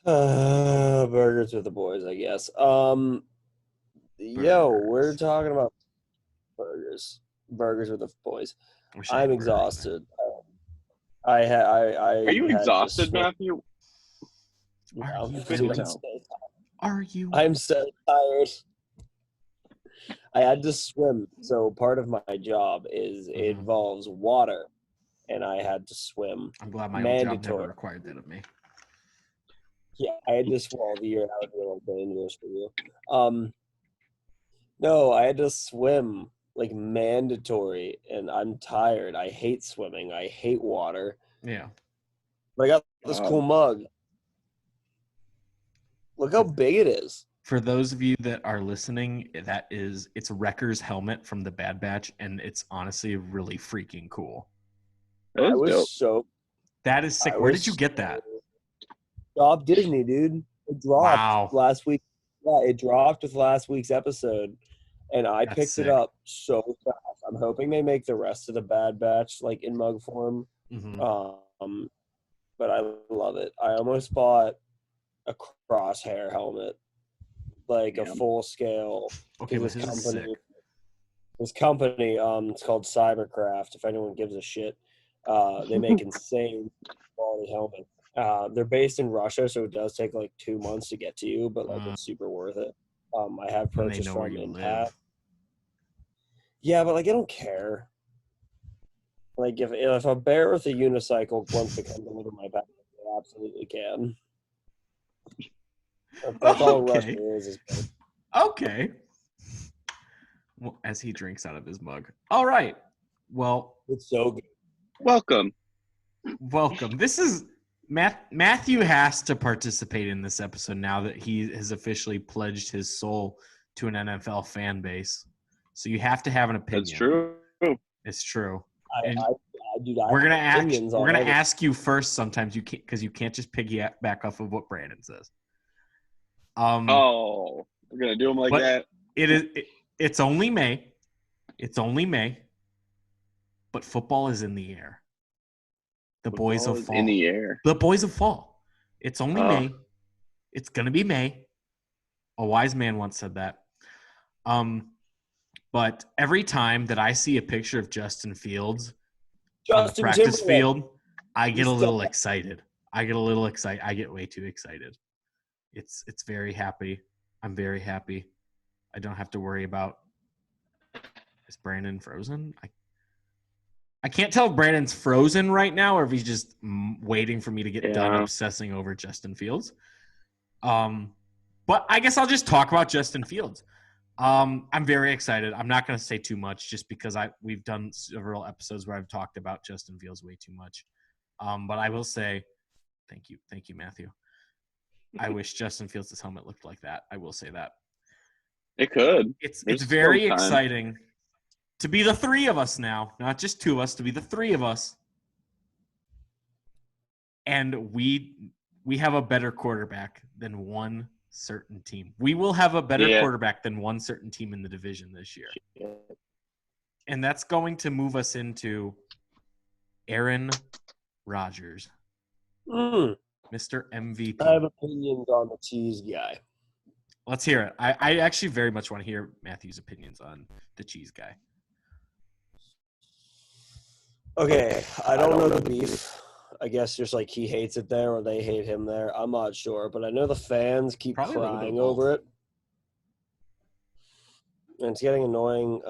Burgers with the boys, I guess. We're Burgers. talking about burgers. Burgers with the boys. Wish I I'm had burgers there. exhausted. I Are you had to exhausted, swim. Matthew? Are No, you Good I'm to really? know. so, Are you? I'm so tired. I had to swim. So part of my job is it Mhm. involves water, and I had to swim. I'm glad my old job never Mandatory. required that of me. Yeah, I had to swim. The year out a little dangerous for you. No, I had to swim like mandatory, and I'm tired. I hate swimming. I hate water. Yeah. But I got this cool mug. Look how big it is. For those of you that are listening, it's Wrecker's helmet from the Bad Batch, and it's honestly really freaking cool. That I is was dope. so That is sick. I Where was did you get that? Off Disney, dude. It dropped Wow. last week. Yeah, it dropped with last week's episode, and I That's picked sick. it up so fast. I'm hoping they make the rest of the Bad Batch like in mug form. Mm-hmm. But I love it. I almost bought a crosshair helmet, like a full scale. Okay, but his is sick. This company, it's called Cybercraft. If anyone gives a shit, they make insane quality helmets. They're based in Russia, so it does take like 2 months to get to you, but like it's super worth it. I have And they purchased know where from you Impact. live. Yeah, but like I don't care. Like if a bear with a unicycle wants to come deliver my package, they absolutely can. That's all Russia is. Okay. Well, as he drinks out of his mug. All right. Well, It's so good. Welcome. This is Matthew has to participate in this episode now that he has officially pledged his soul to an NFL fan base. So you have to have an opinion. That's true. It's true. We're gonna ask you first. Sometimes you can't because you can't just piggyback off of what Brandon says. We're gonna do them like that. It's only May. It's only May. But football is in the air. The boys of fall. In the air. The boys of fall. It's only May. It's gonna be May. A wise man once said that. But every time that I see a picture of Justin Fields on the practice field, I get a little excited. I get way too excited. It's very happy. I'm very happy. I don't have to worry about, is Brandon frozen? I can't tell if Brandon's frozen right now or if he's just waiting for me to get done obsessing over Justin Fields. But I guess I'll just talk about Justin Fields. I'm very excited. I'm not going to say too much just because we've done several episodes where I've talked about Justin Fields way too much. But I will say thank you, Matthew. I wish Justin Fields' helmet looked like that. I will say that. It could. It's very exciting to be the three of us now, not just two of us, to be the three of us. And we have a better quarterback than one certain team. We will have a better quarterback than one certain team in the division this year. And that's going to move us into Aaron Rodgers. Mr. MVP. I have opinions on the cheese guy. Let's hear it. I actually very much want to hear Matthew's opinions on the cheese guy. Okay, I don't know the beef. I guess just like he hates it there or they hate him there. I'm not sure, but I know the fans keep crying over it. And it's getting annoying.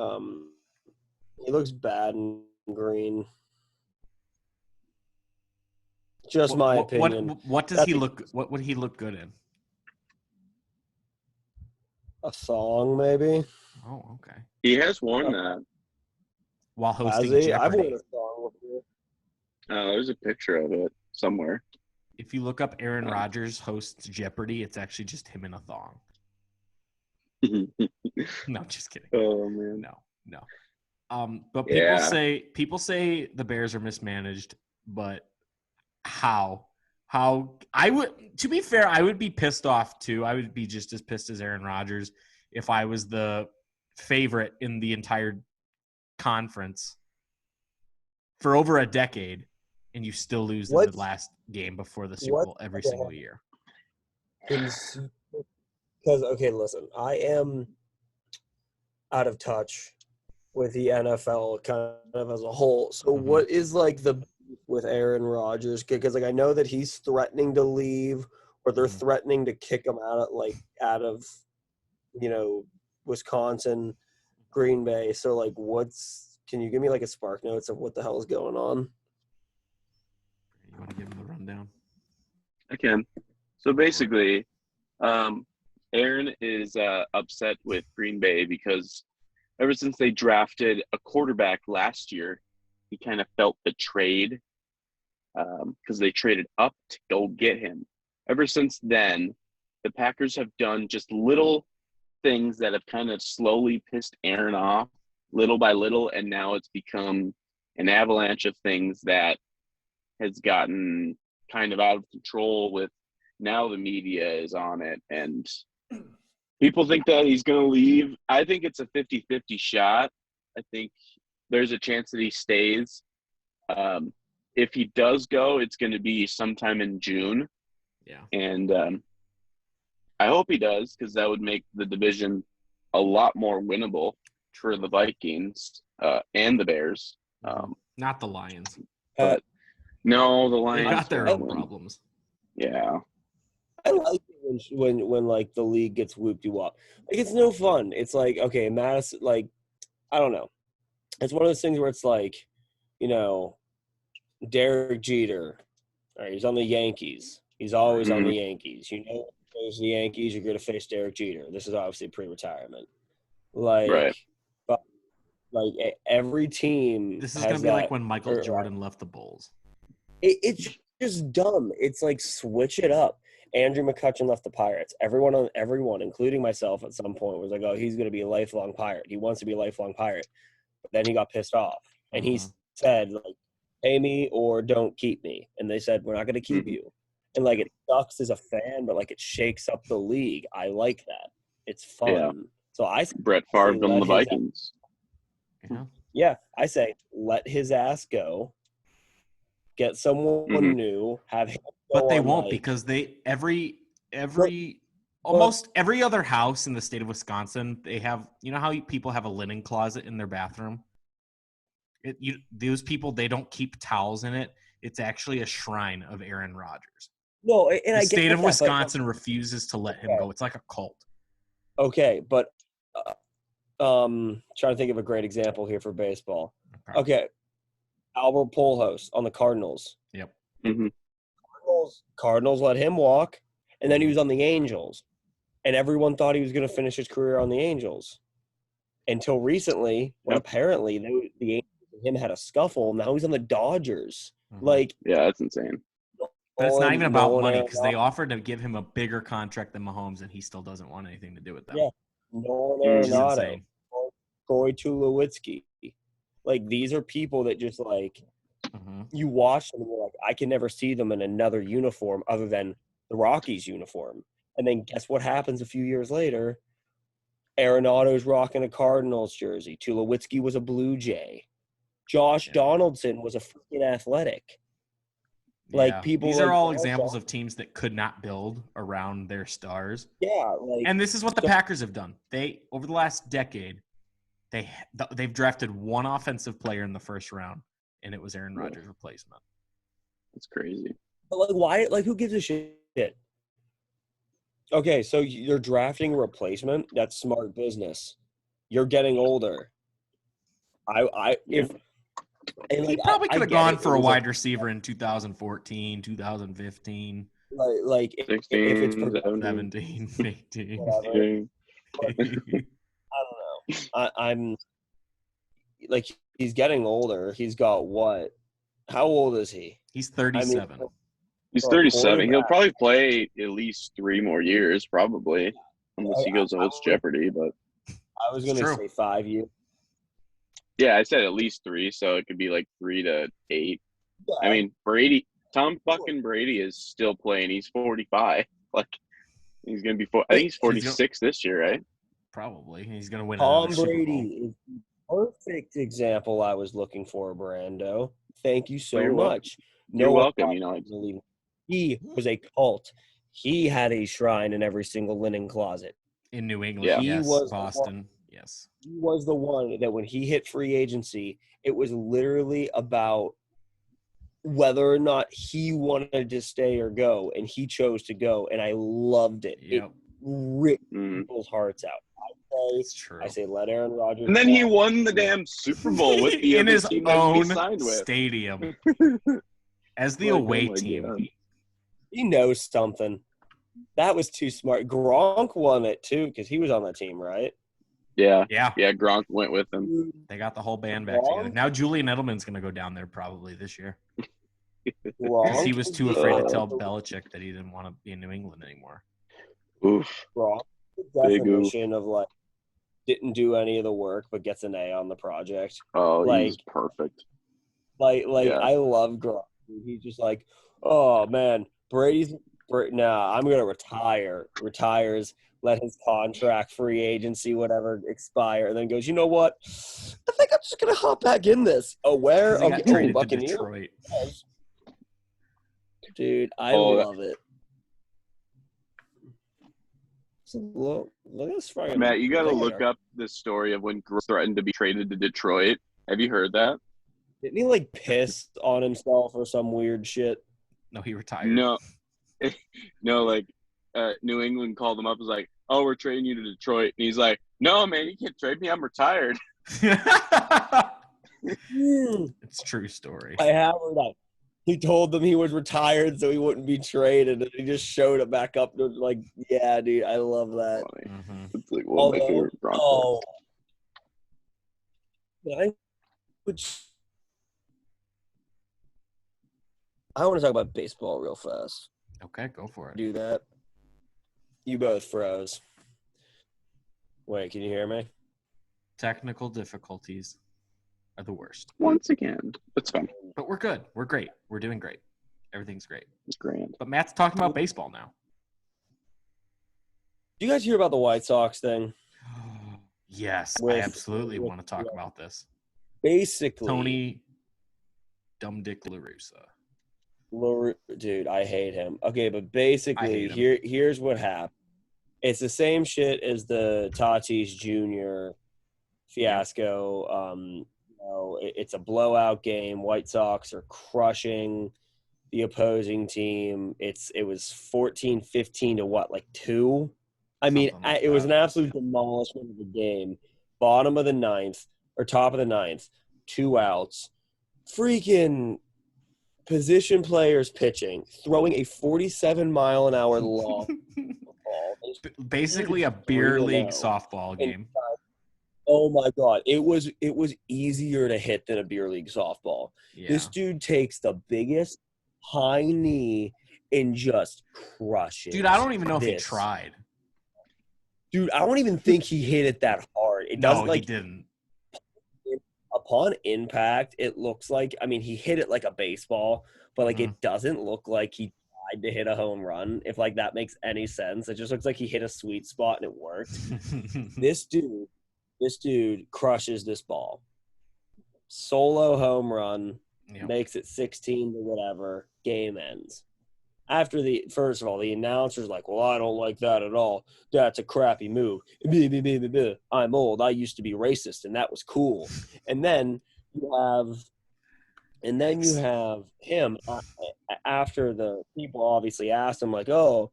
He looks bad in green. Just my opinion. What does he look? What would he look good in? A thong, maybe. Oh, okay. He has worn that while hosting Jeopardy. I've worn a thong before. There's a picture of it somewhere. If you look up Aaron Rodgers hosts Jeopardy, it's actually just him in a thong. No, just kidding. Oh man, no. But people say the Bears are mismanaged, but how I would, to be fair, I would be pissed off too. I would be just as pissed as Aaron Rodgers if I was the favorite in the entire conference for over a decade and you still lose in the last game before the Super Bowl every single year. Because okay, listen, I am out of touch with the NFL kind of as a whole. So what is like the with Aaron Rodgers? Because like I know that he's threatening to leave, or they're threatening to kick him out of Wisconsin, Green Bay. So like, can you give me like a spark notes of what the hell is going on? You want to give him the rundown? I can. So basically, Aaron is upset with Green Bay because ever since they drafted a quarterback last year, he kind of felt betrayed because they traded up to go get him. Ever since then, the Packers have done just little things that have kind of slowly pissed Aaron off little by little, and now it's become an avalanche of things that has gotten kind of out of control with now the media is on it, and people think that he's going to leave. I think it's a 50-50 shot. I think there's a chance that he stays. If he does go, it's going to be sometime in June. Yeah. And I hope he does, because that would make the division a lot more winnable for the Vikings and the Bears. Not the Lions. But no, the Lions they got their own problems. Yeah. I like it when like the league gets whoop-de-wop. Like it's no fun. It's like, okay, Madison, like I don't know. It's one of those things where it's like, Derek Jeter. All right, he's on the Yankees. He's always on the Yankees. If you face the Yankees, you're going to face Derek Jeter. This is obviously pre-retirement. Like, right. But like every team. This is going to be like when Michael Jordan left the Bulls. It's just dumb. It's like switch it up. Andrew McCutchen left the Pirates. Everyone, including myself, at some point was like, "Oh, he's going to be a lifelong Pirate. He wants to be a lifelong Pirate." But then he got pissed off, and he said, "Like, pay me or don't keep me." And they said, "We're not going to keep you." And like, it sucks as a fan, but like, it shakes up the league. I like that. It's fun. Yeah. So I Brett Favre on the Vikings. Yeah, I say let his ass go. Get someone new. Have him. But they won't, because almost every other house in the state of Wisconsin, they have, how people have a linen closet in their bathroom? Those people, they don't keep towels in it. It's actually a shrine of Aaron Rodgers. No, and the state of Wisconsin refuses to let him go. It's like a cult. Okay, but trying to think of a great example here for baseball. Okay. Albert Pujols on the Cardinals. Yep. Cardinals let him walk, and then he was on the Angels, and everyone thought he was going to finish his career on the Angels until recently, when apparently the Angels and him had a scuffle. Now he's on the Dodgers. Like, yeah, that's insane. But it's not even about money, because they offered to give him a bigger contract than Mahomes, and he still doesn't want anything to do with them. Yeah, Nolan Arenado, Troy Tulowitzki. Like, these are people that just, like, you watch them and you're like, I can never see them in another uniform other than the Rockies uniform. And then guess what happens a few years later? Arenado's rocking a Cardinals jersey. Tulowitzki was a Blue Jay. Josh Donaldson was a freaking Athletic. Like, people. These are all examples of teams that could not build around their stars. Yeah. And this is what the Packers have done. They, over the last decade, they've drafted one offensive player in the first round, and it was Aaron Rodgers' replacement. That's crazy. But like, why? Like, who gives a shit? Okay, so you're drafting a replacement. That's smart business. You're getting older. He probably could have gone for a wide receiver in 2014, 2015. Like 16, if it's 17, 18. I don't know. I'm like, he's getting older. He's got what? How old is he? He's 37. He's 37. He'll probably play at least 3 more years, probably, unless he goes to host Jeopardy. But I was going to say 5 years. Yeah, I said at least 3, so it could be like 3 to 8. Yeah. I mean, Tom fucking Brady is still playing. He's 45. Like, he's going to be I think he's 46 this year, right? Probably. He's going to win. Tom Brady is the perfect example I was looking for, Brando. Thank you so much. You're welcome. He was a cult. he had a shrine in every single linen closet. In New England, Yeah. yes. He was Boston, yes. He was the one that when he hit free agency, it was literally about whether or not he wanted to stay or go, and he chose to go, and I loved it. Yep. It ripped Mhm. people's hearts out. It's true. I say let Aaron Rodgers. And then he won the damn Super Bowl with the in other his team that he own signed with. stadium as the Like, away oh my team. God. He knows something. That was too smart. Gronk won it too because he was on that team, right? Yeah. Yeah, Yeah, Gronk went with him. they got the whole band back together. Now Julian Edelman's going to go down there probably this year because he was too afraid to tell Belichick that he didn't want to be in New England anymore. Oof. Gronk, the Big oof. definition of like didn't do any of the work but gets an A on the project. Oh, Like- he's perfect. Like Yeah. I love Gronk. He's just like, oh man, nah, I'm gonna retire. Retires, let his contract, free agency, whatever, expire, and then goes, you know what? I think I'm just gonna hop back in this. Oh, where? 'Cause he got Okay, traded to Buccaneers. Detroit. Dude, I love it. So look at this fucking Matt, you got to look at look her. up this story of when Gronk threatened to be traded to Detroit. Have you heard that? Didn't he like piss on himself or some weird shit? No, he retired. No. No, like New England called him up, was like, oh, we're trading you to Detroit. And he's like, no, man, you can't trade me. I'm retired. It's a true story. I have heard that. He told them he was retired so he wouldn't be traded, and he just showed it back up. To like, yeah, dude, I love that. Funny. Mm-hmm. It's like one of my favorite Broncos. I want to talk about baseball real fast. Okay, go for it. Do that. You both froze. Wait, can you hear me? Technical difficulties are the worst. Once again. It's fun. But we're good. We're great. We're doing great. Everything's great. It's grand. But Matt's talking about baseball now. Do you guys hear about the White Sox thing? Yes, I With- absolutely want to talk about this. Basically, Tony Dumb Dick La Russa. Dude, I hate him. Okay, but I basically, hate here's what happened. It's the same shit as the Tatis Jr. fiasco. It's a blowout game. White Sox are crushing the opposing team. It was 14-15 to what, like 2? I mean, Something like it was that. an absolute demolishment of the game. Bottom of the ninth, or top of the ninth, 2 outs. Freaking position players pitching, throwing a 47-mile-an-hour long ball. Basically a beer league softball game. Oh my God. It was easier to hit than a beer league softball. Yeah. This dude takes the biggest high knee and just crushes. Dude, I don't even know if he this. tried. Dude, I don't even think he hit it that hard. It No, doesn't he like didn't. upon impact, it looks like, I mean, he hit it like a baseball, but like Mhm. it doesn't look like he tried to hit a home run. If like that makes any sense, it just looks like he hit a sweet spot and it worked. This dude crushes this ball. Solo home run, Yep. makes it 16 to whatever, game ends. First of all, the announcer's like, well, I don't like that at all. That's a crappy move. I'm old. I used to be racist, and that was cool. And then you have him after the people obviously asked him, like, oh,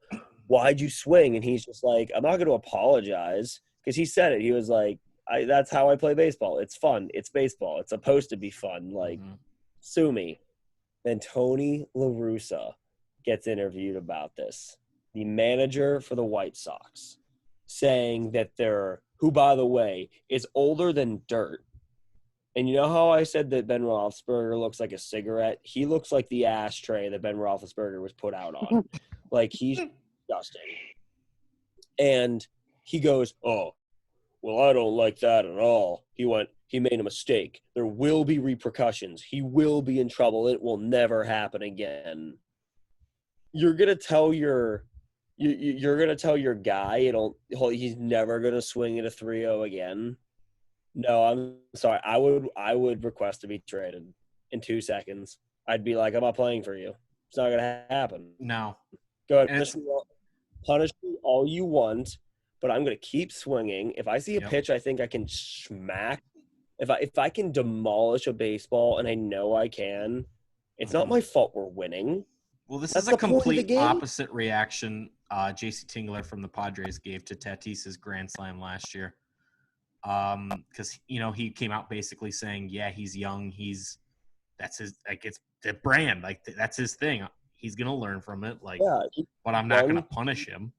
why'd you swing? And he's just like, I'm not going to apologize, because he said it. He was like, that's how I play baseball. It's fun. It's baseball. It's supposed to be fun. Like, Mhm. sue me. Then Tony La Russa gets interviewed about this. The manager for the White Sox, saying that who, by the way, is older than dirt. And you know how I said that Ben Roethlisberger looks like a cigarette? He looks like the ashtray that Ben Roethlisberger was put out on. Like, he's disgusting. And he goes, oh, well, I don't like that at all. He made a mistake. There will be repercussions. He will be in trouble. It will never happen again. You're gonna tell your guy he's never gonna swing at a 3-0 again. No, I'm sorry. I would request to be traded in 2 seconds. I'd be like, I'm not playing for you. It's not gonna happen. No. Go ahead. And Punish me all you want, but I'm going to keep swinging. If I see a pitch I think I can smack, if I can demolish a baseball, and I know I can, it's not my fault we're winning. Well, this is a complete opposite reaction JC Tingler from the Padres gave to Tatis's grand slam last year. Because, he came out basically saying, yeah, he's young. That's his, like, it's the brand. Like, that's his thing. He's going to learn from it. Like, but I'm not going to punish him.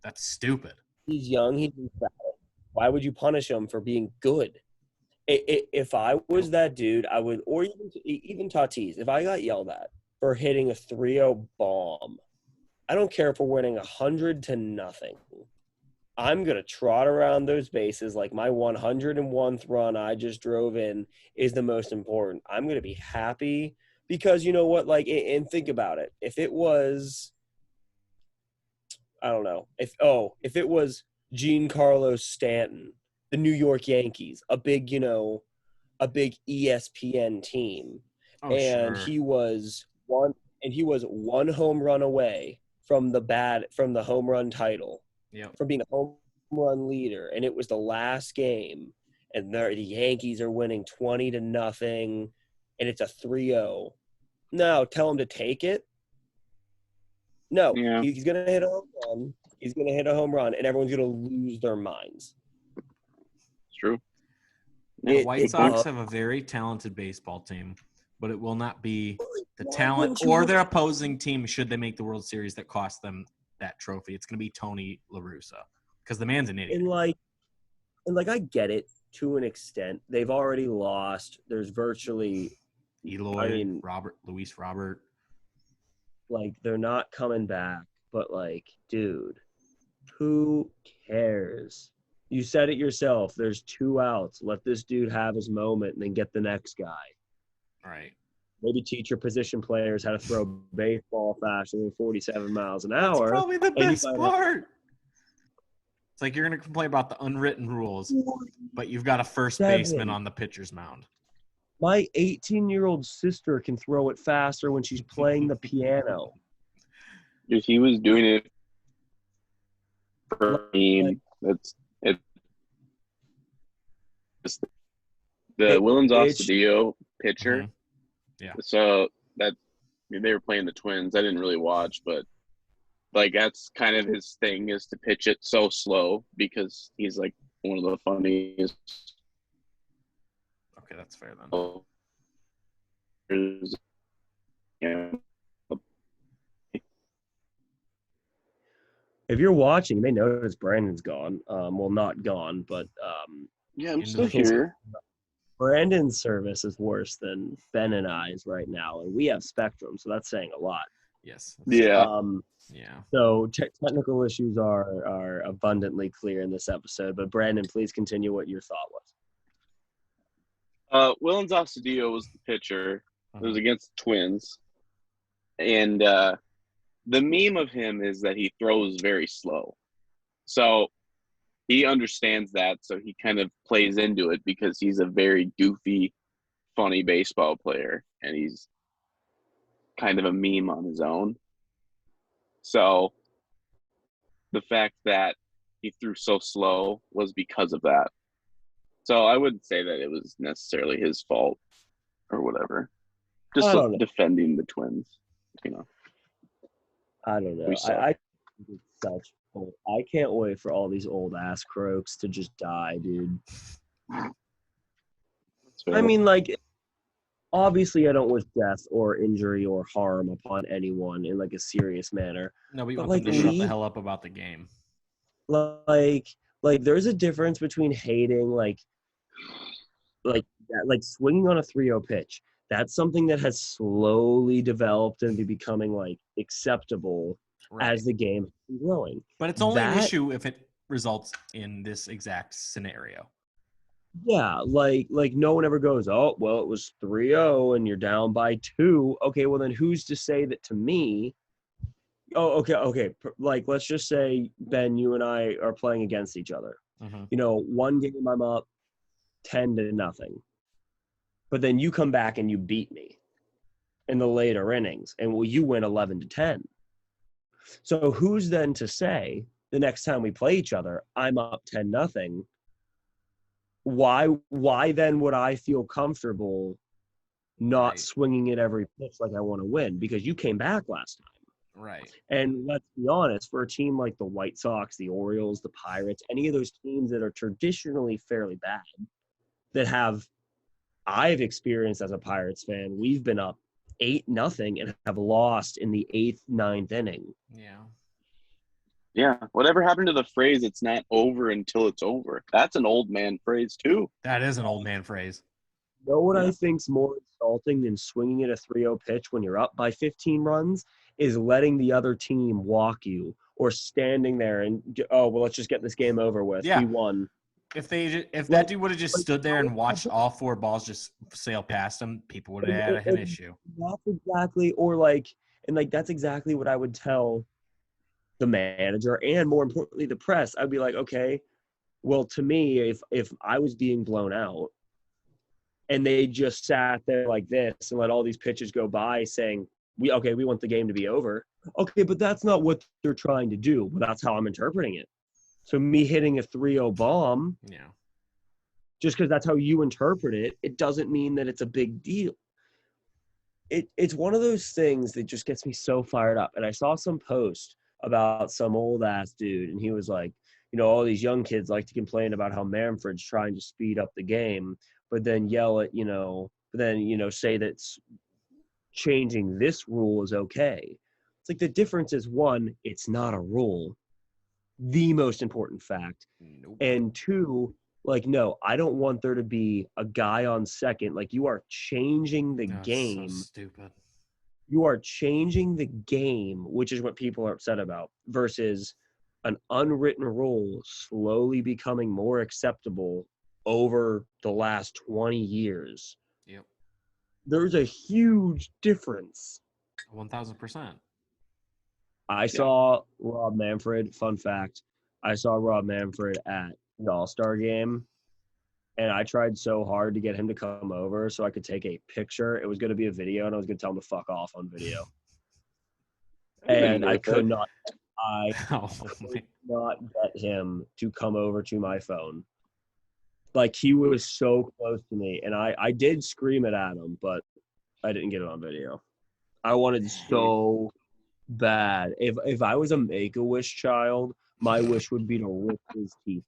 That's stupid. He's young. He's emphatic. Why would you punish him for being good? If I was that dude, I would, or even Tatis, if I got yelled at for hitting a 3-0 bomb, I don't care if we're winning 100-0. I'm going to trot around those bases like my 101th run I just drove in is the most important. I'm going to be happy because you know what? Like, and think about it. If it was, I don't know, if it was Giancarlo Stanton, the New York Yankees, a big ESPN team, he was one home run away from the home run title. From being a home run leader, and it was the last game, and the Yankees are winning 20-0, and it's a 3-0. No, tell him to take it. No, he's going to hit a home run. He's going to hit a home run, and everyone's going to lose their minds. It's true. The White Sox have a very talented baseball team, but it will not be the talent or their opposing team should they make the World Series that cost them that trophy. It's going to be Tony La Russa because the man's an idiot. And I get it to an extent. They've already lost. There's virtually Eloy, Luis Robert. Like, they're not coming back. But, like, dude, who cares? You said it yourself. There's 2 outs. Let this dude have his moment and then get the next guy. Right. Maybe teach your position players how to throw baseball faster than 47 miles an hour. That's probably the best part. It's like you're going to complain about the unwritten rules, but you've got a first baseman on the pitcher's mound. My 18-year-old sister can throw it faster when she's playing the piano. If he was doing it for me, that's it. The Willens Astudillo pitcher. Mm-hmm. Yeah. So they were playing the Twins. I didn't really watch, but like that's kind of his thing is to pitch it so slow because he's like one of the funniest. Okay, that's fair then. Yeah. If you're watching, you may notice Brandon's gone. Well, not gone, but yeah, I'm still here. Brandon's service is worse than Ben and I's right now, and we have Spectrum, so that's saying a lot. Yes. Yeah. Yeah. So technical issues are abundantly clear in this episode, but Brandon, please continue what your thought was. Willens Astudillo was the pitcher. It was against the Twins, and the meme of him is that he throws very slow. So he understands that, so he kind of plays into it because he's a very goofy, funny baseball player, and he's kind of a meme on his own. So the fact that he threw so slow was because of that. So I wouldn't say that it was necessarily his fault or whatever. Just defending the Twins, I don't know. I think it's such bull. I can't wait for all these old ass croaks to just die, dude. I mean, like, obviously I don't wish death or injury or harm upon anyone in like a serious manner. No, we want them to shut the hell up about the game. Like there's a difference between hating like swinging on a 3-0 pitch. That's something that has slowly developed into becoming like acceptable as the game is growing. But it's only an issue if it results in this exact scenario. Yeah, like no one ever goes, oh, well, it was 3-0 and you're down by 2. Okay, well then who's to say that to me? Oh, okay. Like, let's just say, Ben, you and I are playing against each other. Mm-hmm. One game I'm up 10-0. But then you come back and you beat me in the later innings, and you win 11-10. So who's then to say the next time we play each other, I'm up 10-0? Why then would I feel comfortable not swinging it every pitch like I want to win? Because you came back last time. Right. And let's be honest, for a team like the White Sox, the Orioles, the Pirates, any of those teams that are traditionally fairly bad, that I've experienced as a Pirates fan, we've been up 8-0 and have lost in the 8th, 9th inning. Yeah. Yeah. Whatever happened to the phrase, it's not over until it's over? That's an old man phrase, too. That is an old man phrase. You know what I think's more insulting than swinging at a 3-0 pitch when you're up by 15 runs is letting the other team walk you, or standing there and, let's just get this game over with. Yeah. We won. If that dude would have just stood there and watched all 4 balls just sail past him, people would have had an issue. That's exactly, that's exactly what I would tell the manager, and more importantly, the press. I'd be like, okay, well, to me, if I was being blown out and they just sat there like this and let all these pitches go by saying, we want the game to be over. Okay, but that's not what they're trying to do. But that's how I'm interpreting it. So me hitting a 3-0 bomb, just because that's how you interpret it, it doesn't mean that it's a big deal. It's one of those things that just gets me so fired up. And I saw some post about some old-ass dude, and he was like, all these young kids like to complain about how Manfred's trying to speed up the game, but then yell at, say that changing this rule is okay. It's like the difference is, one, it's not a rule, the most important fact. Nope. And two, no, I don't want there to be a guy on second. You are changing the game. So stupid. You are changing the game, which is what people are upset about, versus an unwritten rule slowly becoming more acceptable over the last 20 years. Yep. There's a huge difference. 1,000%. I saw Rob Manfred, fun fact, I saw Rob Manfred at the All-Star game, and I tried so hard to get him to come over so I could take a picture. It was going to be a video, and I was going to tell him to fuck off on video. And I could not get him to come over to my phone. He was so close to me, and I did scream it at him, but I didn't get it on video. I wanted so bad. If I was a Make-A-Wish child, my wish would be to rip his teeth.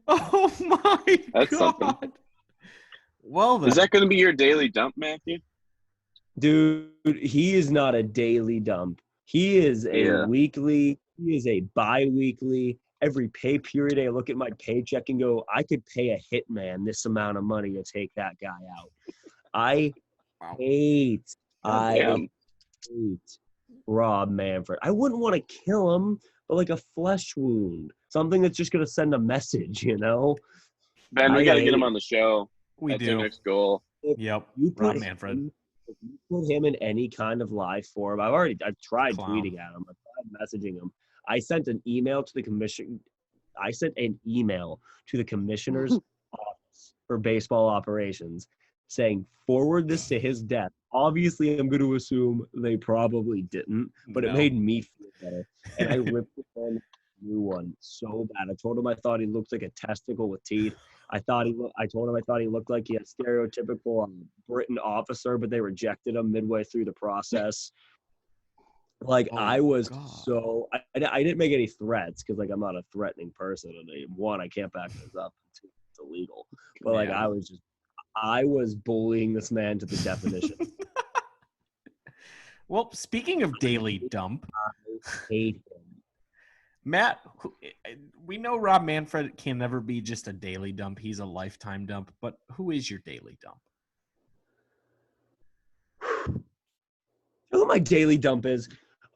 Oh my That's God. Something. Well, then. Is that going to be your daily dump, Matthew? Dude, he is not a daily dump. He is a weekly. He is a bi-weekly. Every pay period, I look at my paycheck and go, I could pay a hitman this amount of money to take that guy out. I hate Rob Manfred. I wouldn't want to kill him, but a flesh wound, something that's just going to send a message, Ben, we got to get him on the show. That's our next goal. Yep. Rob Manfred. If you put him in any kind of live form, I've tried tweeting at him. I've tried messaging him. I sent an email to the commission. I sent an email to the commissioner's office for baseball operations saying, forward this to his death. Obviously, I'm going to assume they probably didn't, but it made me feel better. And I ripped the new one so bad. I told him I thought he looked like a testicle with teeth. I told him I thought he looked like he had stereotypical Britain officer, but they rejected him midway through the process. I was so – I didn't make any threats because, I'm not a threatening person. And one, I can't back this up. Two, it's illegal. But, I was bullying this man to the definition. Well, speaking of daily dump. I hate him. Matt, we know Rob Manfred can never be just a daily dump. He's a lifetime dump. But who is your daily dump? You know who my daily dump is?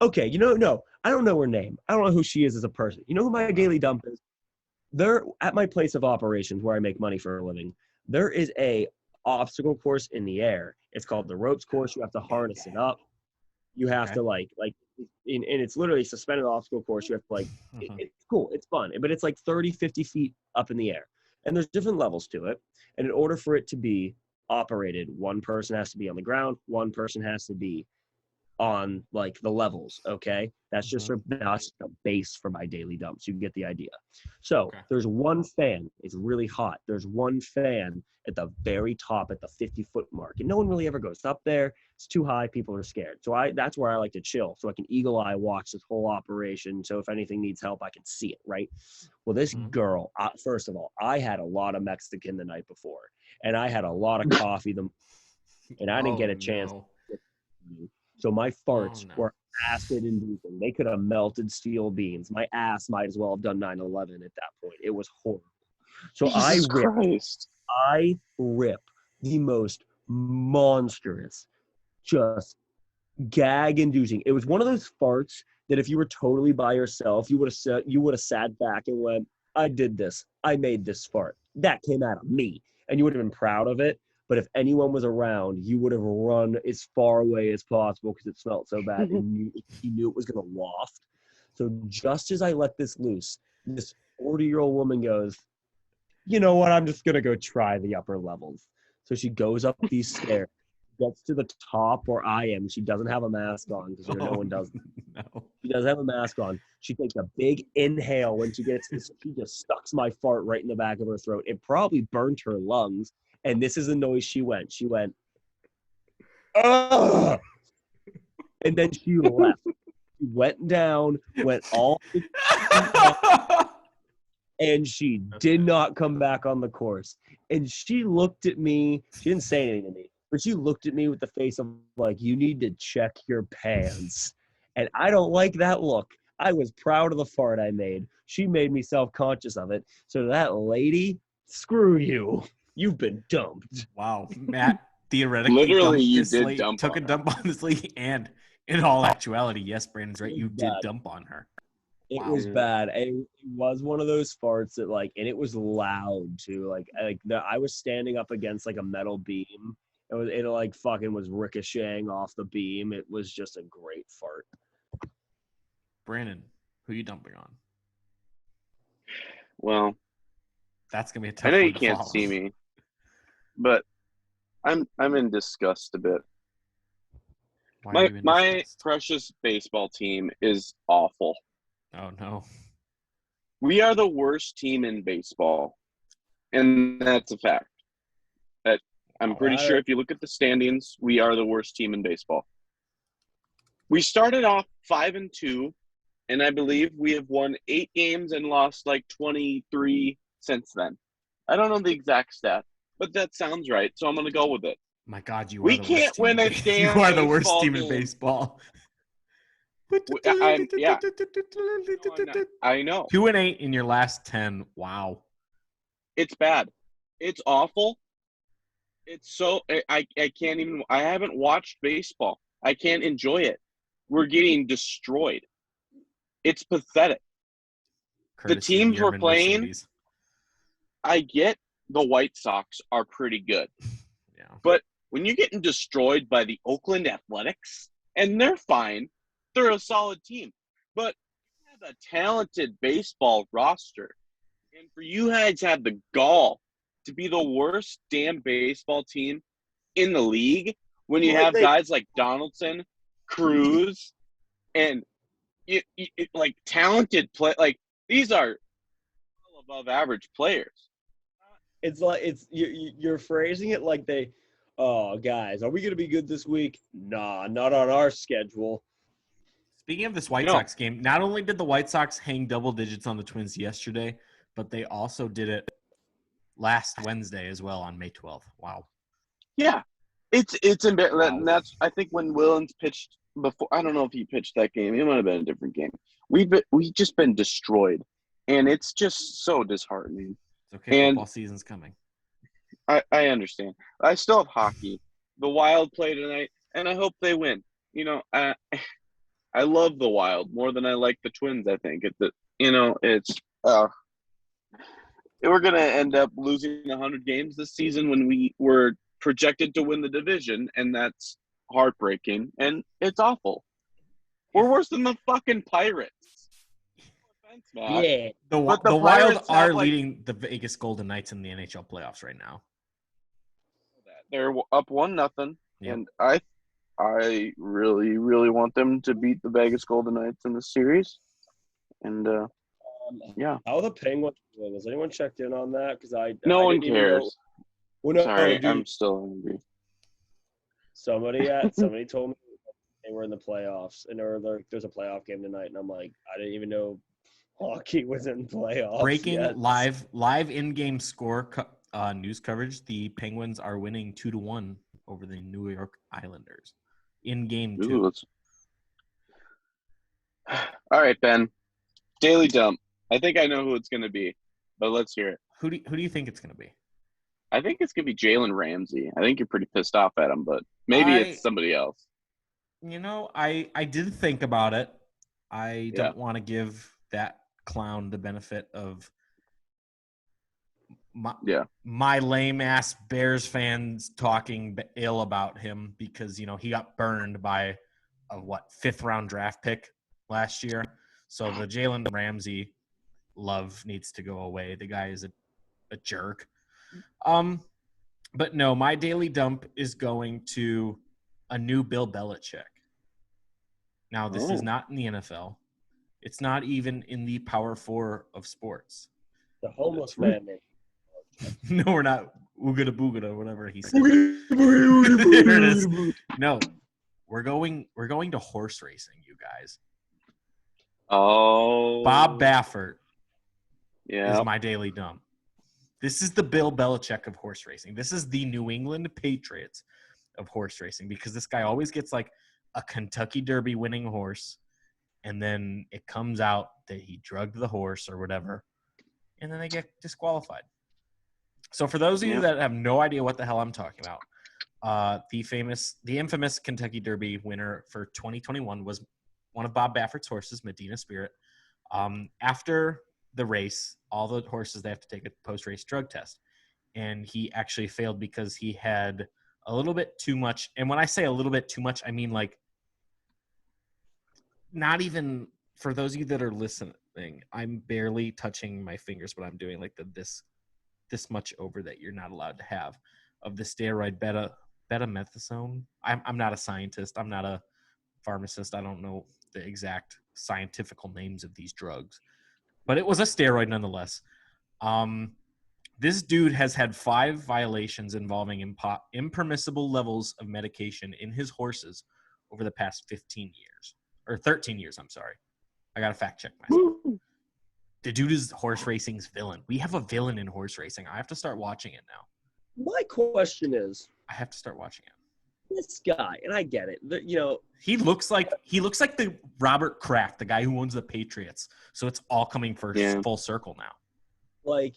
Okay, no, I don't know her name. I don't know who she is as a person. You know who my daily dump is? They're at my place of operations where I make money for a living. There is a obstacle course in the air. It's called the ropes course. You have to harness it up. You have to and it's literally a suspended obstacle course. You have to it's cool. It's fun, but it's 30, 50 feet up in the air. And there's different levels to it. And in order for it to be operated, one person has to be on the ground. One person has to be on like the levels. Okay, that's just that's the base for my daily dumps. You get the idea. So there's one fan. It's really hot. There's one fan at the very top at the 50-foot mark, and no one really ever goes up there. It's too high. People are scared. So that's where I like to chill, so I can eagle eye watch this whole operation. So if anything needs help, I can see it. Right. Well, this girl. First of all, I had a lot of Mexican the night before, and I had a lot of coffee. And I didn't get a chance. No. So my farts were acid inducing. They could have melted steel beams. My ass might as well have done 9/11 at that point. It was horrible. So I rip the most monstrous, just gag inducing. It was one of those farts that if you were totally by yourself, you would have sat back and went, I did this. I made this fart. That came out of me. And you would have been proud of it. But if anyone was around, you would have run as far away as possible because it smelled so bad and you knew it was going to waft. So just as I let this loose, this 40-year-old woman goes, you know what? I'm just going to go try the upper levels. So she goes up these stairs, gets to the top where I am. She doesn't have a mask on because no one does. No. She doesn't have a mask on. She takes a big inhale when she gets this. She just sucks my fart right in the back of her throat. It probably burnt her lungs. And this is the noise she went. She went, ugh! And then she left. She went down, went all and she did not come back on the course. And she looked at me. She didn't say anything to me, but she looked at me with the face of like, you need to check your pants. And I don't like that look. I was proud of the fart I made. She made me self-conscious of it. So that lady, screw you. You've been dumped. Wow, Matt theoretically literally you did took a dump on this lady, and in all actuality, yes, Brandon's right. You did dump on her. It was bad. It was one of those farts that and it was loud too. I was standing up against like a metal beam. It fucking was ricocheting off the beam. It was just a great fart. Brandon, who you dumping on? Well, that's gonna be a tough. I know one you to can't follow. see me, but I'm in disgust a bit. My precious baseball team is awful. Oh no. We are the worst team in baseball, and that's a fact. I'm pretty sure if you look at the standings, we are the worst team in baseball. We started off 5-2, and I believe we have won 8 games and lost like 23 since then. I don't know the exact stat, but that sounds right, so I'm going to go with it. My God, you are we the can't worst team win a damn You are the worst baseball team game. in baseball. Yeah. I know. 2-8 in your last 10. Wow. It's bad. It's awful. It's so I can't even. I haven't watched baseball. I can't enjoy it. We're getting destroyed. It's pathetic. The teams we're playing, Mercedes. I get the White Sox are pretty good. Yeah. But when you're getting destroyed by the Oakland Athletics, and they're fine, they're a solid team. But you have a talented baseball roster. And for you guys to have the gall to be the worst damn baseball team in the league when you have guys like Donaldson, Cruz, and like talented play, like these are above average players. It's like you're phrasing it like guys, are we going to be good this week? Nah, not on our schedule. Speaking of this White Sox game, not only did the White Sox hang double digits on the Twins yesterday, but they also did it last Wednesday as well on May 12th. Wow. Yeah, it's embarrassing. Wow. That's I think when Willens pitched before. I don't know if he pitched that game. It might have been a different game. We've just been destroyed, and it's just so disheartening. It's okay. Football season's coming. I understand. I still have hockey. The Wild play tonight, and I hope they win. You know, I love the Wild more than I like the Twins. I think we're going to end up losing 100 games this season when we were projected to win the division, and that's heartbreaking, and it's awful. We're worse than the fucking Pirates. No offense, yeah. The Wild are leading the Vegas Golden Knights in the NHL playoffs right now. They're up 1-0, and I I really, really want them to beat the Vegas Golden Knights in this series. And yeah. How are the Penguins doing? Has anyone checked in on that? Because I No one didn't even know. cares. Well, no, Sorry, dude. I'm still angry. Somebody told me they were in the playoffs, and there's a playoff game tonight, and I'm like, I didn't even know hockey was in playoffs. Breaking yet. live in-game score news coverage: the Penguins are winning 2-1 over the New York Islanders in game 2. All right, Ben. Daily dump. I think I know who it's going to be, but let's hear it. Who do you think it's going to be? I think it's going to be Jalen Ramsey. I think you're pretty pissed off at him, but maybe it's somebody else. You know, I did think about it. I don't want to give that clown the benefit of my lame ass Bears fans talking ill about him because, you know, he got burned by a 5th round draft pick last year. So the Jalen Ramsey love needs to go away. The guy is a jerk. But no, my daily dump is going to a new Bill Belichick. Now, this is not in the NFL. It's not even in the Power 4 of sports. The homeless man. No, we're not. Oogada boogada, or whatever he said. There it is. No, we're going to horse racing, you guys. Oh. Bob Baffert is my daily dump. This is the Bill Belichick of horse racing. This is the New England Patriots of horse racing because this guy always gets like a Kentucky Derby winning horse, and then it comes out that he drugged the horse or whatever, and then they get disqualified. So for those of you that have no idea what the hell I'm talking about, the infamous Kentucky Derby winner for 2021 was one of Bob Baffert's horses, Medina Spirit. After the race, all the horses, they have to take a post-race drug test. And he actually failed because he had a little bit too much. And when I say a little bit too much, I mean like not even for those of you that are listening, I'm barely touching my fingers, but I'm doing like this much over that you're not allowed to have of the steroid betamethasone. I'm not a scientist. I'm not a pharmacist. I don't know the exact scientific names of these drugs, but it was a steroid nonetheless. This dude has had 5 violations involving impermissible levels of medication in his horses over the past 15 years or 13 years. I'm sorry. I got to fact check myself. The dude is horse racing's villain. We have a villain in horse racing. I have to start watching it now. My question is, I have to start watching it. This guy, and I get it. He looks like the Robert Kraft, the guy who owns the Patriots. So it's all coming full circle now. Like,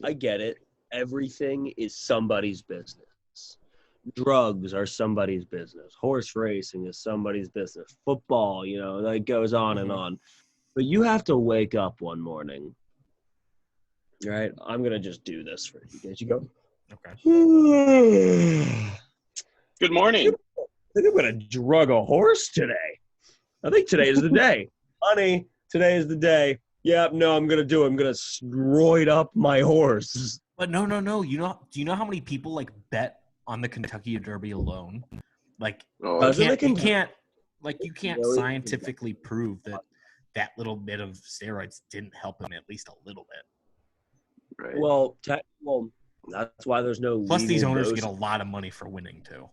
I get it. Everything is somebody's business. Drugs are somebody's business. Horse racing is somebody's business. Football, that goes on and on. But you have to wake up one morning. Right? I'm going to just do this for you guys. You go. Okay. Good morning. I think I'm going to drug a horse today. I think today is the day. Honey, today is the day. Yeah, no, I'm going to do it. I'm going to steroid up my horse. But no. Do you know how many people like bet on the Kentucky Derby alone? Like, you can't scientifically prove that little bit of steroids didn't help him at least a little bit. Right. Well, that's why there's no. Plus, these owners get a lot of money for winning too.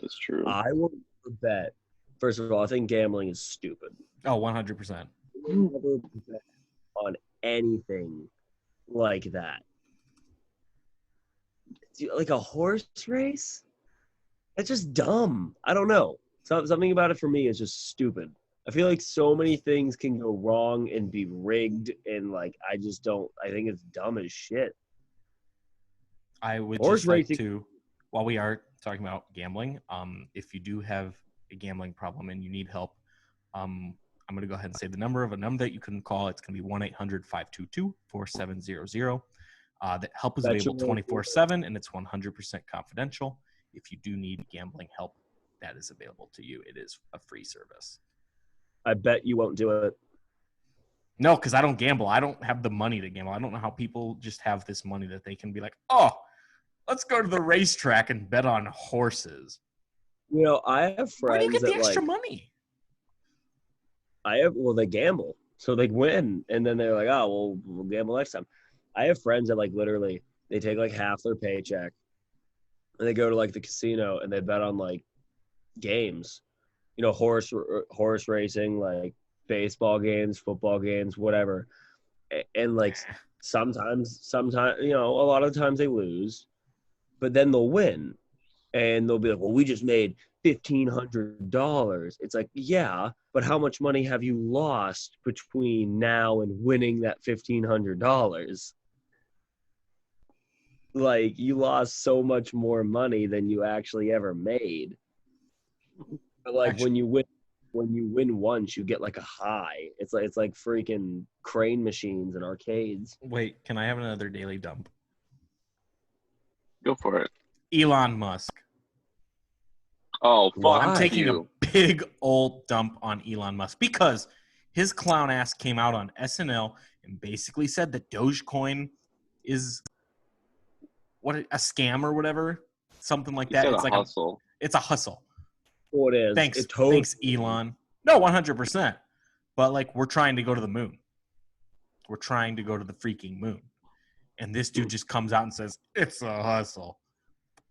That's true. I will bet. First of all, I think gambling is stupid. Oh, 100%. Never bet on anything like that. Like a horse race? That's just dumb. I don't know. Something about it for me is just stupid. I feel like so many things can go wrong and be rigged, and I think it's dumb as shit. I would just like to, while we are talking about gambling, if you do have a gambling problem and you need help, I'm going to go ahead and say the number that you can call. It's going to be 1-800-522-4700. That help is available 24/7, and it's 100% confidential. If you do need gambling help, that is available to you. It is a free service. I bet you won't do it. No, because I don't gamble. I don't have the money to gamble. I don't know how people just have this money that they can be like, oh, let's go to the racetrack and bet on horses. I have friends Where do you get the that extra money? they gamble. So they win. And then they're like, oh, well, we'll gamble next time. I have friends that like literally they take like half their paycheck and they go to like the casino and they bet on like games, horse racing, like baseball games, football games, whatever. And like sometimes, a lot of times they lose, but then they'll win. And they'll be like, well, we just made $1,500. It's like, yeah, but how much money have you lost between now and winning that $1,500? Like, you lost so much more money than you actually ever made. But like when you win once, you get like a high. It's like freaking crane machines in arcades. Wait, can I have another daily dump? Go for it. Elon Musk. Oh, fuck I'm taking you. a big old dump on Elon Musk because his clown ass came out on SNL and basically said that Dogecoin is a scam or whatever, something like that. It's like hustle. It's a hustle. Oh, it is. Thanks, Elon. No, 100%. But like, we're trying to go to the moon. We're trying to go to the freaking moon, and this dude just comes out and says it's a hustle.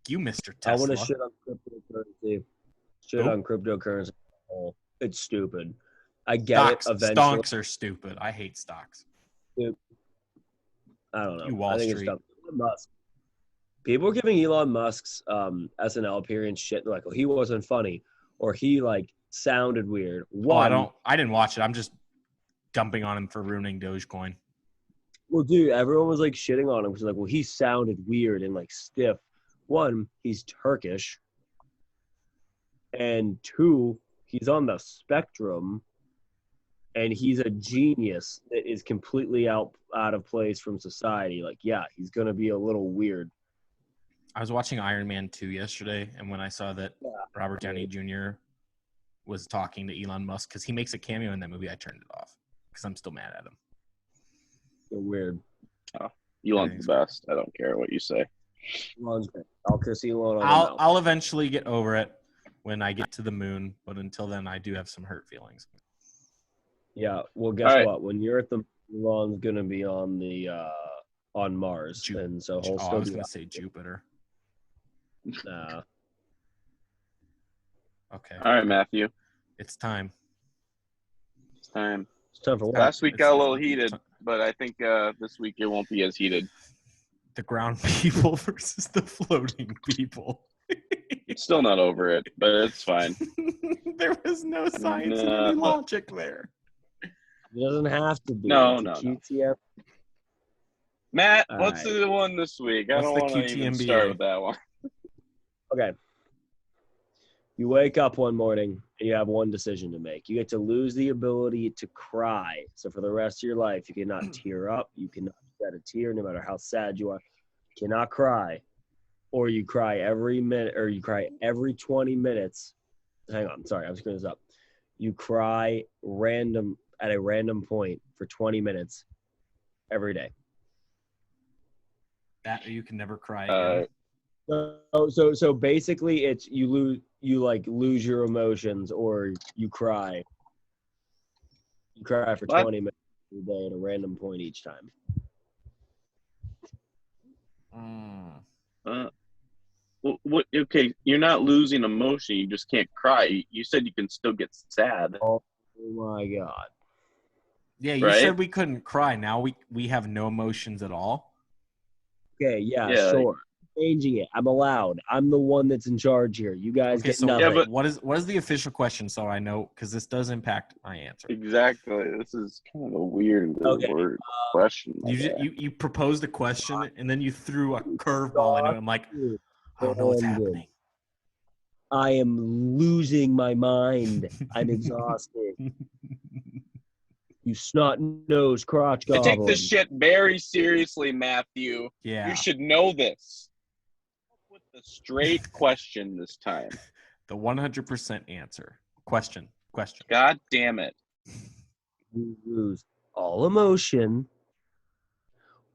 You, Mr. Tesla. I want to shit on cryptocurrency. On cryptocurrency. It's stupid. I get stocks, it eventually. Stocks are stupid. I hate stocks. Dude, I don't know. You Wall I think Street. It's dumb. Elon Musk. People are giving Elon Musk's SNL appearance shit. They're like, well, he wasn't funny, or he like sounded weird. I didn't watch it. I'm just dumping on him for ruining Dogecoin. Well, dude, everyone was like shitting on him because like, well, he sounded weird and like stiff. One, he's Turkish. And two, he's on the spectrum. And he's a genius that is completely out of place from society. Like, yeah, he's going to be a little weird. I was watching Iron Man 2 yesterday, and when I saw that Robert Downey Jr. was talking to Elon Musk, because he makes a cameo in that movie, I turned it off because I'm still mad at him. So weird. Oh, Elon's the best. I don't care what you say. Elon's great. I'll kiss Elon on the mouth. I'll eventually get over it when I get to the moon, but until then, I do have some hurt feelings. Yeah, well, guess what? When you're at the Elon's gonna be on the on Mars, and so he'll still I was gonna say Jupiter. Nah. Okay. All right, Matthew. It's time. It's time for what? Last week got a little heated, but I think this week it won't be as heated. The ground people versus the floating people. Still not over it, but it's fine. There was no science and any logic there. It doesn't have to be. No. Matt, what's the one this week? I don't want to even start with that one. Okay. You wake up one morning and you have one decision to make. You get to lose the ability to cry. So for the rest of your life, you cannot tear up. You cannot shed a tear no matter how sad you are. You cannot cry. Or you cry every minute, or you cry every 20 minutes. Hang on. Sorry, I was screwing this up. You cry at a random point for 20 minutes every day. That or you can never cry again. So basically it's you lose your emotions, or you cry. You cry for 20 minutes every day at a random point each time. Okay, you're not losing emotion. You just can't cry. You said you can still get sad. Oh my God. Yeah, you said we couldn't cry. Now we have no emotions at all. Okay, yeah, sure. Changing it. I'm allowed. I'm the one that's in charge here. You guys get nothing. Yeah, but what is the official question, so I know, because this does impact my answer. Exactly. This is kind of a weird word question. You proposed a question and then you threw a curveball into it. I'm like, I don't know what's happening. I am losing my mind. I'm exhausted. You snot-nosed crotch goblin. I take this shit very seriously, Matthew. Yeah. You should know this. With the straight question this time. The 100% answer. Question. God damn it. You lose all emotion,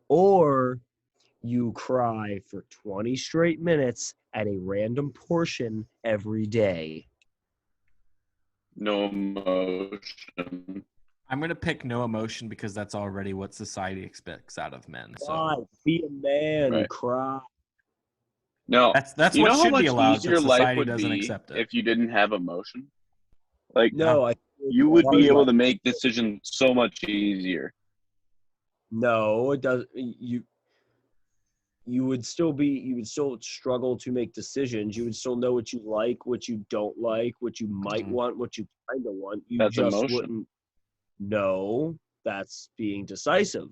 or you cry for 20 straight minutes at a random portion every day? No emotion. I'm going to pick no emotion because that's already what society expects out of men. So Why? Be a man, Right. cry. No, that's you what know how should much be allowed, easier but life society would doesn't be accept it. if you didn't have emotion? Like, No, I you would be able to make decisions so much easier. No, it does. You would still struggle to make decisions. You would still know what you like, what you don't like, what you might want, what you kind of want. You That's just emotion. wouldn't. No, that's being decisive.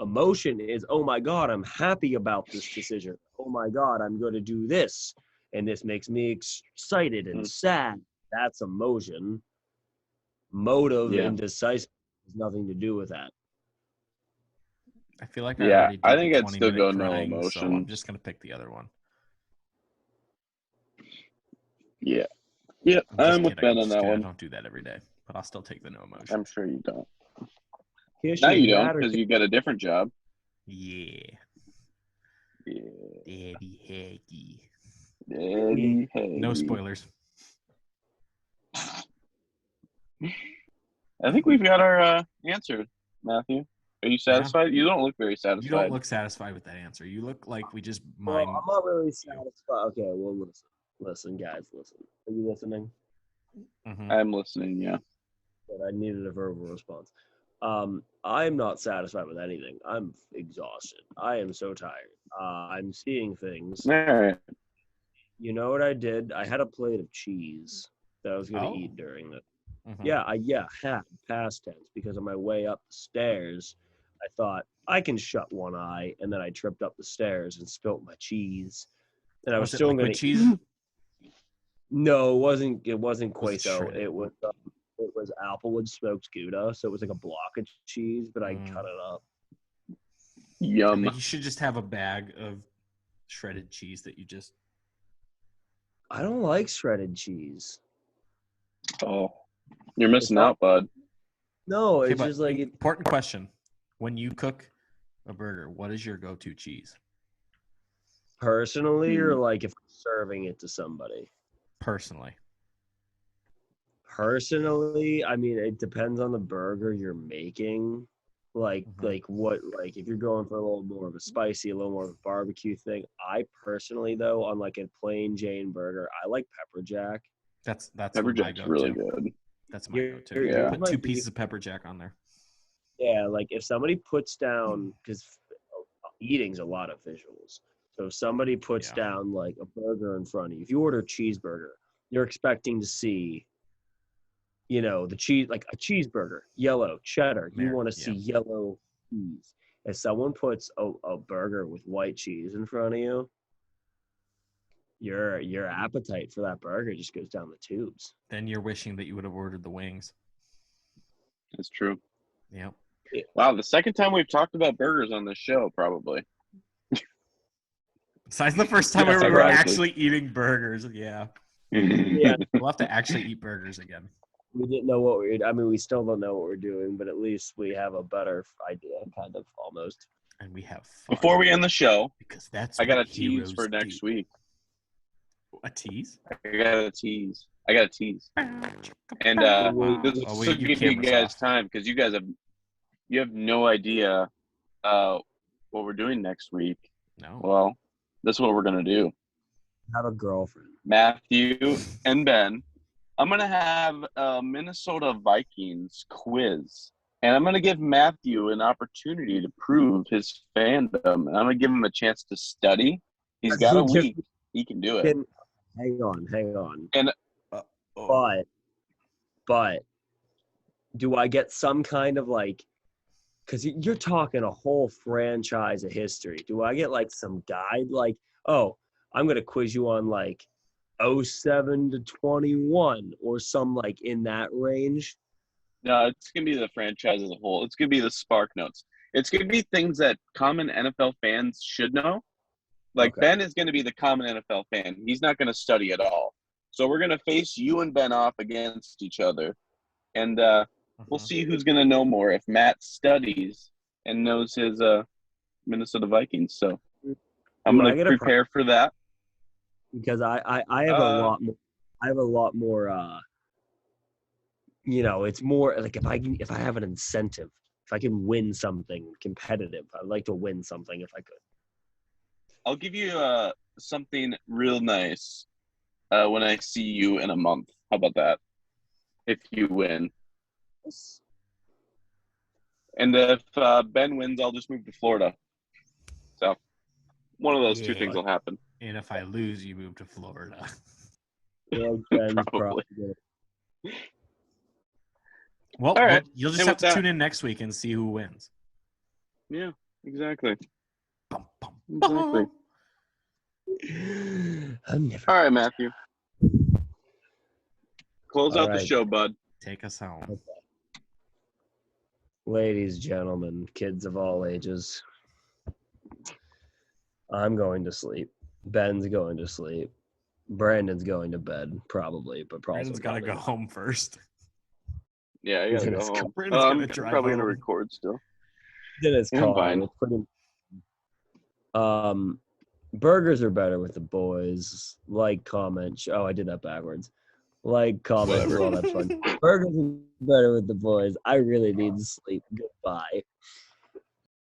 Emotion is, oh my God, I'm happy about this decision. Oh my God, I'm going to do this. And this makes me excited and sad. That's emotion. Motive and decisive has nothing to do with that. I feel like I already did I think the I'd still 20-minute go no crying, so I'm emotion. just going to pick the other one. Yeah, I'm with Ben on that one. I don't do that every day, but I'll still take the no emotion. I'm sure you don't. Kiss Now your you don't dad or because you got a different job. Yeah. Daddy Haggy. Daddy Haggy. No spoilers. I think we've got our answer, Matthew. Are you satisfied? You don't look very satisfied. You don't look satisfied with that answer. You look like we just Well, I'm not really satisfied. Okay, well, listen, guys, listen. Are you listening? Mm-hmm. I'm listening. Yeah. But I needed a verbal response. I'm not satisfied with anything. I'm exhausted. I am so tired. I'm seeing things. All right. You know what I did? I had a plate of cheese that I was going to eat during the. Mm-hmm. Yeah, I had past tense because on my way up the stairs, I thought I can shut one eye, and then I tripped up the stairs and spilt my cheese. And I was still going to cheese. No, it wasn't Was it queso. shredded? It was Applewood smoked Gouda, so it was like a block of cheese, but I cut it up. I Yum. think you should just have a bag of shredded cheese that you just. I don't like shredded cheese. Oh, you're missing out, bud. No, it's just like important question: when you cook a burger, what is your go-to cheese? Personally, or like if I'm serving it to somebody? Personally, I mean, it depends on the burger you're making. Like if you're going for a little more of a spicy, a little more of a barbecue thing. I personally, though, on like a plain Jane burger, I like pepper jack. That's pepper jack's really good. That's my go-to. Put 2 pieces of pepper jack on there. Yeah, like if somebody puts down, because eating's a lot of visuals. So if somebody puts down like a burger in front of you, if you order a cheeseburger, you're expecting to see, the cheese, like a cheeseburger, yellow cheddar. You want to see yellow cheese. If someone puts a burger with white cheese in front of you, your appetite for that burger just goes down the tubes. Then you're wishing that you would have ordered the wings. That's true. Yeah. Wow, the second time we've talked about burgers on this show, probably. Besides the first time we were actually eating burgers, yeah. We'll have to actually eat burgers again. We didn't know what we still don't know what we're doing, but at least we have a better idea, kind of, almost. And we have fun. Before we end the show, because that's I got a tease for next week. A tease? I got a tease. And this will give you guys time because you have no idea what we're doing next week. No. Well, this is what we're gonna do. Have a girlfriend. Matthew and Ben. I'm gonna have a Minnesota Vikings quiz. And I'm going to give Matthew an opportunity to prove his fandom. And I'm going to give him a chance to study. He's got a week. He can do it. Hang on. And but do I get some kind of like, because you're talking a whole franchise of history. Do I get like some guide like, oh, I'm going to quiz you on like 07 to 21 or some like in that range? No, it's going to be the franchise as a whole. It's going to be the Spark Notes. It's going to be things that common NFL fans should know. Like Ben is going to be the common NFL fan. He's not going to study at all. So we're going to face you and Ben off against each other. And we'll see who's going to know more if Matt studies and knows his Minnesota Vikings. So I'm going to prepare for that. because I have a lot more. I have a lot more. It's more like if I have an incentive, if I can win something competitive, I'd like to win something if I could. I'll give you something real nice when I see you in a month. How about that? If you win. And if Ben wins, I'll just move to Florida. So one of those two things will happen. And if I lose, you move to Florida. Probably. Well, all right. You'll just have to tune in next week and see who wins. Yeah, exactly. Exactly. All right, Matthew. Close out the right. show, bud. Take us home. Okay. Ladies, gentlemen, kids of all ages, I'm going to sleep. Ben's going to sleep. Brandon's going to bed, probably, but probably. Brandon's got to go home first. Yeah, I gotta go home. I'm probably gonna record still. Then it's fine. Burgers are better with the boys. Like, comment. Oh, I did that backwards. Like, comment, do all that fun. Burgers are better with the boys. I really need sleep. Goodbye.